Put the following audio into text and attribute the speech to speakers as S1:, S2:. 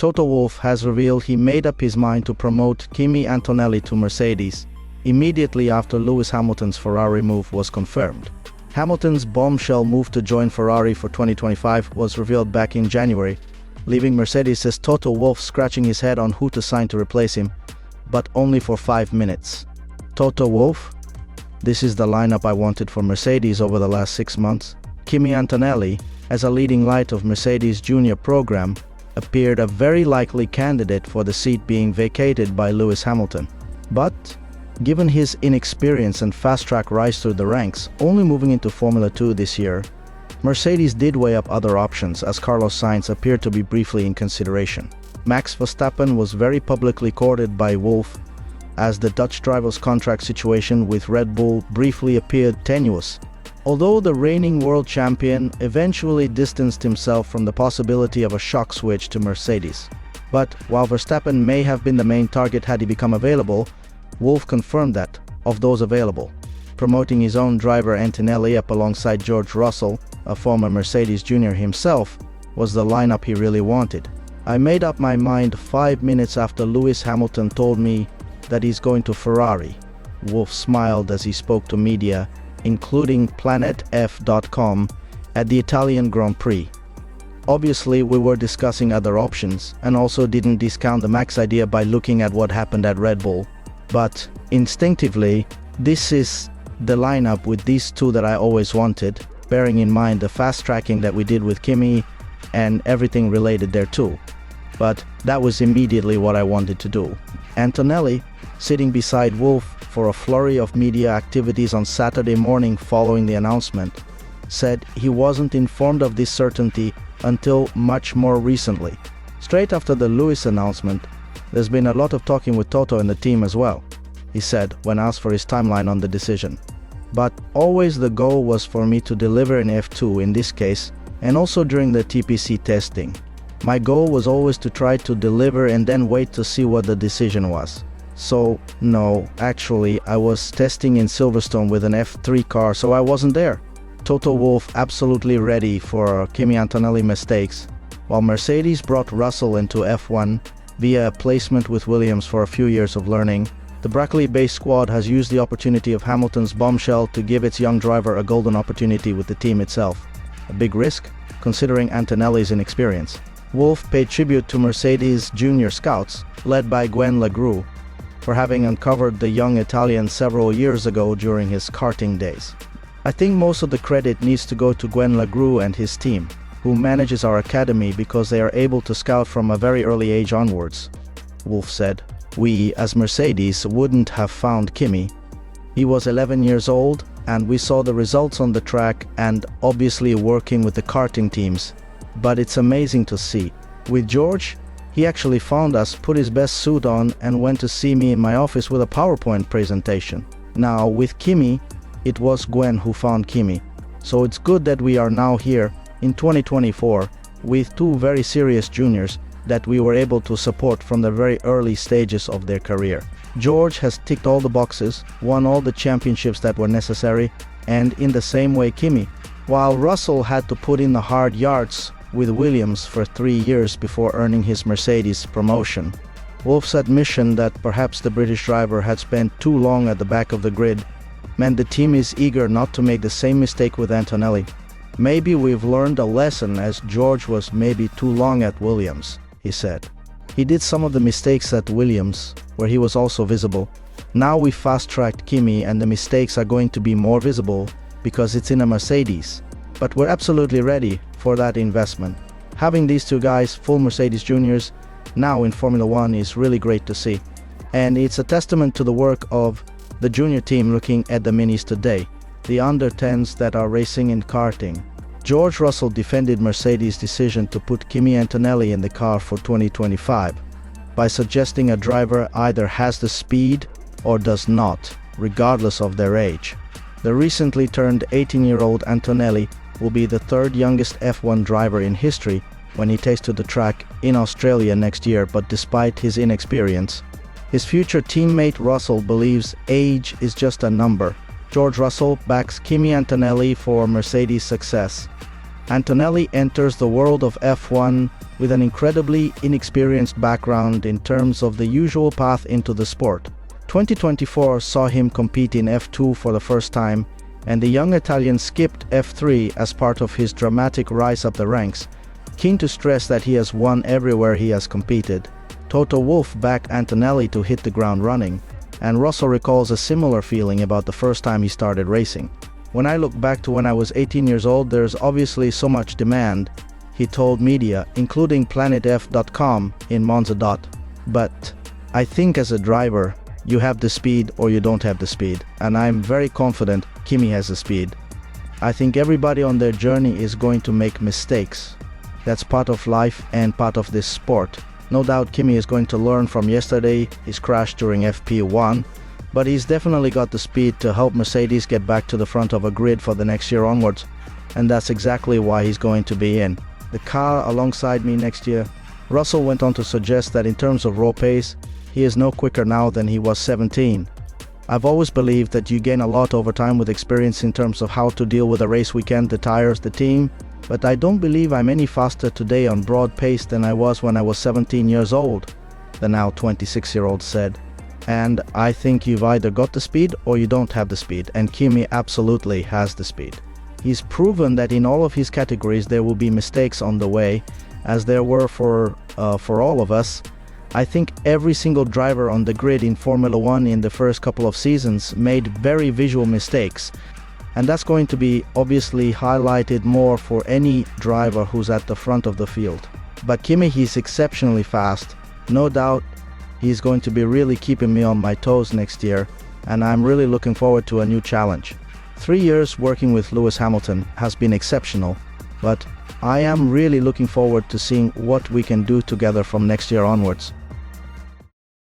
S1: Toto Wolff has revealed he made up his mind to promote Kimi Antonelli to Mercedes immediately after Lewis Hamilton's Ferrari move was confirmed. Hamilton's bombshell move to join Ferrari for 2025 was revealed back in January, leaving Mercedes' Toto Wolff scratching his head on who to sign to replace him, but only for 5 minutes. Toto Wolff? This is the lineup I wanted for Mercedes over the last 6 months. Kimi Antonelli, as a leading light of Mercedes' junior program, appeared a very likely candidate for the seat being vacated by Lewis Hamilton. But, given his inexperience and fast-track rise through the ranks, only moving into Formula 2 this year, Mercedes did weigh up other options as Carlos Sainz appeared to be briefly in consideration. Max Verstappen was very publicly courted by Wolff, as the Dutch driver's contract situation with Red Bull briefly appeared tenuous, although the reigning world champion eventually distanced himself from the possibility of a shock switch to Mercedes. But while Verstappen may have been the main target had he become available, Wolff confirmed that, of those available, promoting his own driver Antonelli up alongside George Russell, a former Mercedes junior himself, was the lineup he really wanted. I made up my mind 5 minutes after Lewis Hamilton told me that he's going to Ferrari. Wolff smiled as he spoke to media, including PlanetF.com, at the Italian Grand Prix. Obviously, we were discussing other options and also didn't discount the Max idea by looking at what happened at Red Bull. But instinctively, this is the lineup with these two that I always wanted, bearing in mind the fast tracking that we did with Kimi and everything related thereto. But that was immediately what I wanted to do. Antonelli, sitting beside Wolff for a flurry of media activities on Saturday morning following the announcement, said he wasn't informed of this certainty until much more recently. Straight after the Lewis announcement, there's been a lot of talking with Toto and the team as well, he said when asked for his timeline on the decision. But always the goal was for me to deliver in F2 in this case, and also during the TPC testing. My goal was always to try to deliver and then wait to see what the decision was. So, no, actually, I was testing in Silverstone with an F3 car, so I wasn't there. Toto Wolff absolutely ready for Kimi Antonelli mistakes, while Mercedes brought Russell into F1 via a placement with Williams for a few years of learning. The Brackley-based squad has used the opportunity of Hamilton's bombshell to give its young driver a golden opportunity with the team itself. A big risk, considering Antonelli's inexperience. Wolff paid tribute to Mercedes junior scouts, led by Gwen Legru, for having uncovered the young Italian several years ago during his karting days. I think most of the credit needs to go to Gwen Legru and his team, who manages our academy because they are able to scout from a very early age onwards. Wolff said, "We, as Mercedes, wouldn't have found Kimi. He was 11 years old, and we saw the results on the track and obviously working with the karting teams. But it's amazing to see. With George, he actually found us, put his best suit on, and went to see me in my office with a PowerPoint presentation. Now, with Kimi, it was Gwen who found Kimi. So it's good that we are now here, in 2024, with two very serious juniors that we were able to support from the very early stages of their career. George has ticked all the boxes, won all the championships that were necessary, and in the same way Kimi, while Russell had to put in the hard yards with Williams for 3 years before earning his Mercedes promotion." Wolff's admission that perhaps the British driver had spent too long at the back of the grid meant the team is eager not to make the same mistake with Antonelli. "Maybe we've learned a lesson as George was maybe too long at Williams," he said. "He did some of the mistakes at Williams, where he was also visible. Now we fast-tracked Kimi and the mistakes are going to be more visible because it's in a Mercedes. But we're absolutely ready for that investment. Having these two guys, full Mercedes juniors, now in Formula 1 is really great to see. And it's a testament to the work of the junior team looking at the minis today, the under-10s that are racing in karting." George Russell defended Mercedes' decision to put Kimi Antonelli in the car for 2025 by suggesting a driver either has the speed or does not, regardless of their age. The recently turned 18-year-old Antonelli will be the third youngest F1 driver in history when he takes to the track in Australia next year, but despite his inexperience, his future teammate Russell believes age is just a number. George Russell backs Kimi Antonelli for Mercedes' success. Antonelli enters the world of F1 with an incredibly inexperienced background in terms of the usual path into the sport. 2024 saw him compete in F2 for the first time, and the young Italian skipped F3 as part of his dramatic rise up the ranks, keen to stress that he has won everywhere he has competed. Toto Wolff backed Antonelli to hit the ground running, and Russell recalls a similar feeling about the first time he started racing. "When I look back to when I was 18 years old, there's obviously so much demand," he told media, including PlanetF.com in Monza. "But I think as a driver, you have the speed or you don't have the speed, and I'm very confident Kimi has the speed. I think everybody on their journey is going to make mistakes. That's part of life and part of this sport. No doubt Kimi is going to learn from yesterday, his crash during FP1, but he's definitely got the speed to help Mercedes get back to the front of a grid for the next year onwards, and that's exactly why he's going to be in the car alongside me next year." Russell went on to suggest that in terms of raw pace, he is no quicker now than he was 17. "I've always believed that you gain a lot over time with experience in terms of how to deal with a race weekend, the tires, the team, but I don't believe I'm any faster today on broad pace than I was when I was 17 years old," the now 26-year-old said. "And I think you've either got the speed or you don't have the speed, and Kimi absolutely has the speed. He's proven that in all of his categories there will be mistakes on the way, as there were for all of us. I think every single driver on the grid in Formula One in the first couple of seasons made very visual mistakes, and that's going to be obviously highlighted more for any driver who's at the front of the field. But Kimi, he's exceptionally fast. No doubt he's going to be really keeping me on my toes next year, and I'm really looking forward to a new challenge. 3 years working with Lewis Hamilton has been exceptional, but I am really looking forward to seeing what we can do together from next year onwards."